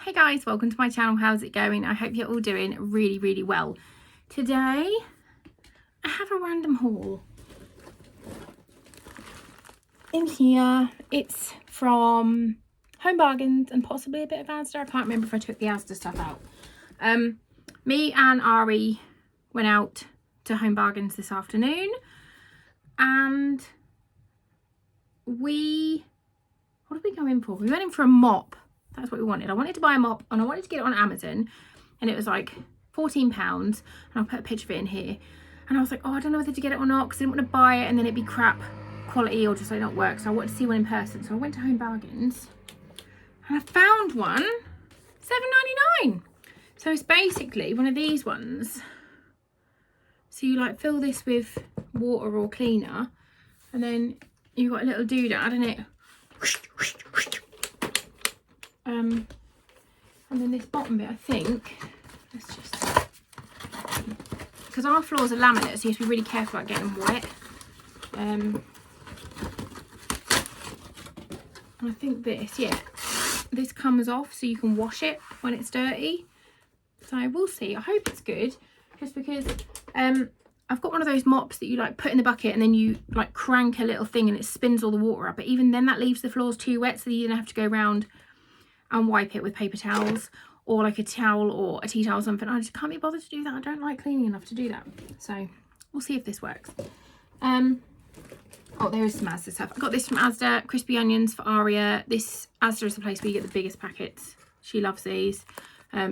Hey guys, welcome to my channel. How's it going? I hope you're all doing really well. Today I have a random haul in here. It's from Home Bargains and possibly a bit of Asda. I can't remember if I took the Asda stuff out. Me and Ari went out to Home Bargains this afternoon and what did we go in for? We went in for a mop. That's what we wanted. I wanted to buy a mop and I wanted to get it on Amazon, and it was like £14, and I'll put a picture of it in here. And I was like, oh, I don't know whether to get it or not because I didn't want to buy it and then it'd be crap quality or just like not work. So I wanted to see one in person. So I went to Home Bargains and I found one, £7.99. So it's basically one of these ones. So you like fill this with water or cleaner, and then you've got a little doodad in it. And then this bottom bit, I think, let's just, because our floors are laminate, so you have to be really careful about getting them wet. And I think this comes off so you can wash it when it's dirty. So we'll see. I hope it's good, just because I've got one of those mops that you like put in the bucket and then you like crank a little thing and it spins all the water up. But even then that leaves the floors too wet, so you then have to go around and wipe it with paper towels or like a towel or a tea towel or something. I just can't be bothered to do that. I don't like cleaning enough to do that. So we'll see if this works. Oh, there is some Asda stuff. I got this from Asda, crispy onions for Aria. This Asda is the place where you get the biggest packets. She loves these.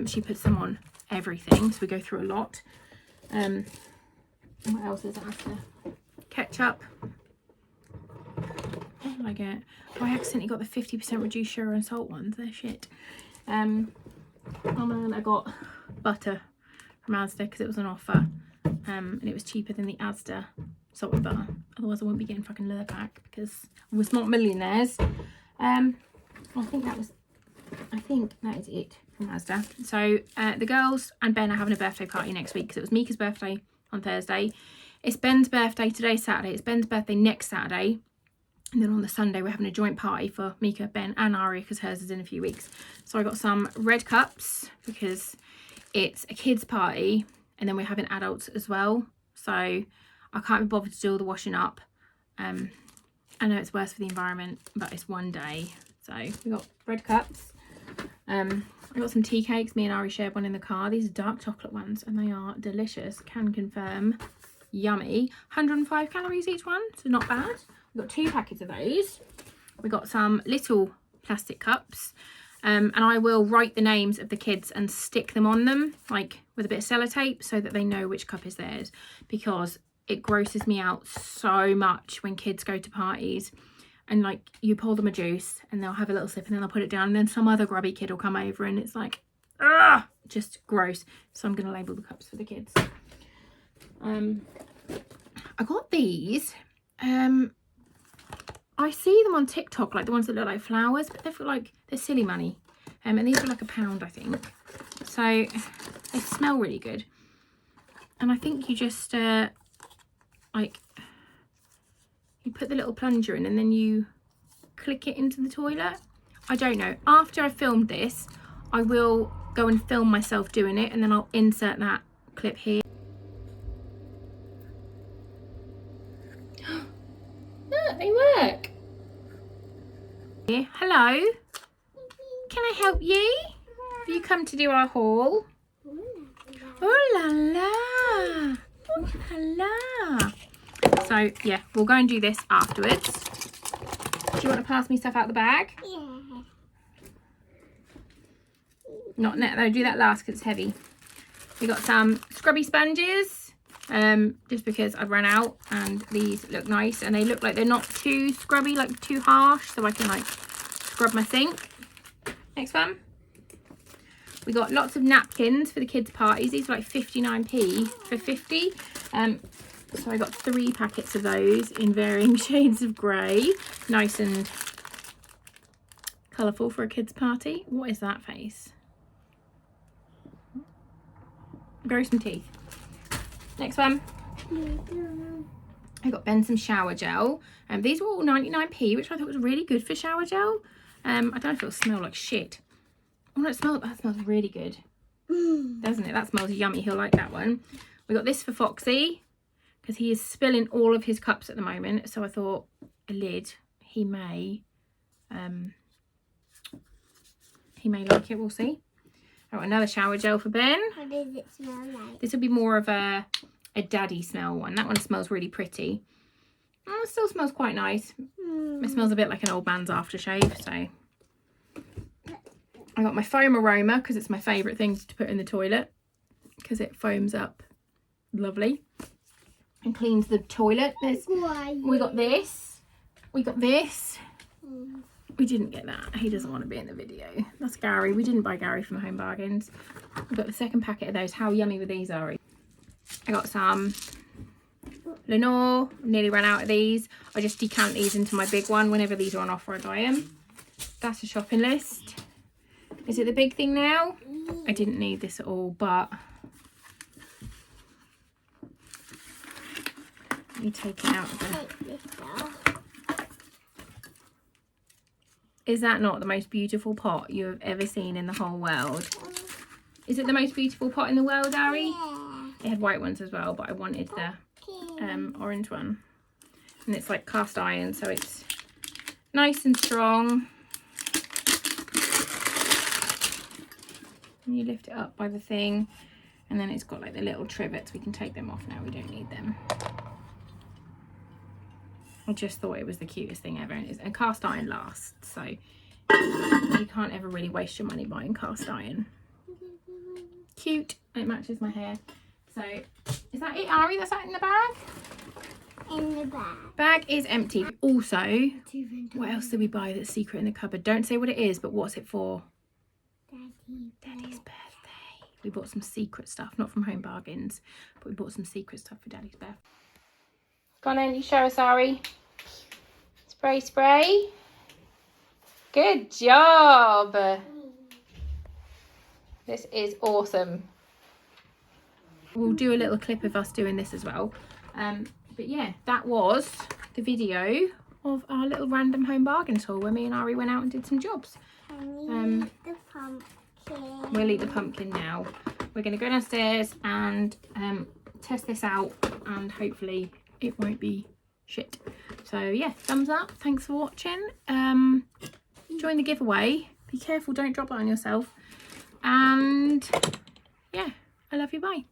She puts them on everything, so we go through a lot. What else is Asda? Ketchup. What did I get? Oh, I accidentally got the 50% reduced sugar and salt ones. They're shit. And then I got butter from Asda because it was an offer. And it was cheaper than the Asda salted butter. Otherwise I wouldn't be getting fucking Lurpak because we're not millionaires. I think that is it from Asda. So the girls and Ben are having a birthday party next week because it was Mika's birthday on Thursday. It's Ben's birthday today, Saturday. It's Ben's birthday next Saturday. And then on the Sunday, we're having a joint party for Mika, Ben and Ari because hers is in a few weeks. So I got some red cups because it's a kids party and then we're having adults as well. So I can't be bothered to do all the washing up. I know it's worse for the environment, but it's one day. So we got red cups. I got some tea cakes. Me and Ari shared one in the car. These are dark chocolate ones and they are delicious. Can confirm. Yummy. 105 calories each one, so not bad. We've got 2 packets of those. We got some little plastic cups. And I will write the names of the kids and stick them on them, like with a bit of sellotape, so that they know which cup is theirs. Because it grosses me out so much when kids go to parties and like you pour them a juice and they'll have a little sip and then they'll put it down and then some other grubby kid will come over and it's like, ugh, just gross. So I'm going to label the cups for the kids. I got these. I see them on TikTok, like the ones that look like flowers, but they're silly money. And these are like £1, I think. So they smell really good. And I think you just you put the little plunger in and then you click it into the toilet. I don't know. After I filmed this, I will go and film myself doing it and then I'll insert that clip here. Look, they work. Hello. Can I help you? Have you come to do our haul? Oh la la. Oh la la. So yeah, we'll go and do this afterwards. Do you want to pass me stuff out the bag? Yeah. Not net though, do that last because it's heavy. We got some scrubby sponges. Just because I've run out and these look nice and they look like they're not too scrubby, like too harsh, so I can like scrub my sink. Next one, we got lots of napkins for the kids' parties. These are like 59p for 50. So I got 3 packets of those in varying shades of grey, nice and colourful for a kids' party. What is that face? Grow some teeth. Next one, I got Ben some shower gel. These were all 99p, which I thought was really good for shower gel. I don't know if it'll smell like shit, Oh no, that smells really good, doesn't it? That smells yummy. He'll like that one. We got this for Foxy because he is spilling all of his cups at the moment. So I thought a lid, he may like it. We'll see. I got another shower gel for Ben. What does it smell like? This will be more of a daddy smell one. That one smells really pretty. Oh, it still smells quite nice. It smells a bit like an old man's aftershave. So I got my foam aroma because it's my favourite thing to put in the toilet because it foams up lovely and cleans the toilet. We got this. We got this. We didn't get that. He doesn't want to be in the video. That's Gary. We didn't buy Gary from Home Bargains. We got the second packet of those. How yummy were these, Ari? I got some Lenore. Nearly ran out of these. I just decant these into my big one. Whenever these are on offer, I buy them. That's a shopping list. Is it the big thing now? I didn't need this at all, but let me take it out of the... Is that not the most beautiful pot you have ever seen in the whole world? Is it the most beautiful pot in the world, Ari? Yeah. It had white ones as well, but I wanted the orange one. And it's like cast iron, so it's nice and strong. And you lift it up by the thing, and then it's got like the little trivets. We can take them off now, we don't need them. I just thought it was the cutest thing ever, and cast iron lasts, so you can't ever really waste your money buying cast iron. Cute, and it matches my hair. So is that it, Ari? That's that in the bag? In the bag. Bag is empty. Also, what else did we buy that's secret in the cupboard? Don't say what it is, but what's it for? Daddy's birthday. We bought some secret stuff, not from Home Bargains, but we bought some secret stuff for Daddy's birthday. Go on then, you show us, Ari. Spray, spray. Good job. This is awesome. We'll do a little clip of us doing this as well. But yeah, that was the video of our little random Home Bargains haul where me and Ari went out and did some jobs. The pumpkin. We'll eat the pumpkin now. We're going to go downstairs and test this out, and hopefully it won't be shit. So yeah, thumbs up. Thanks for watching. Join the giveaway. Be careful, don't drop that on yourself. And yeah, I love you. Bye.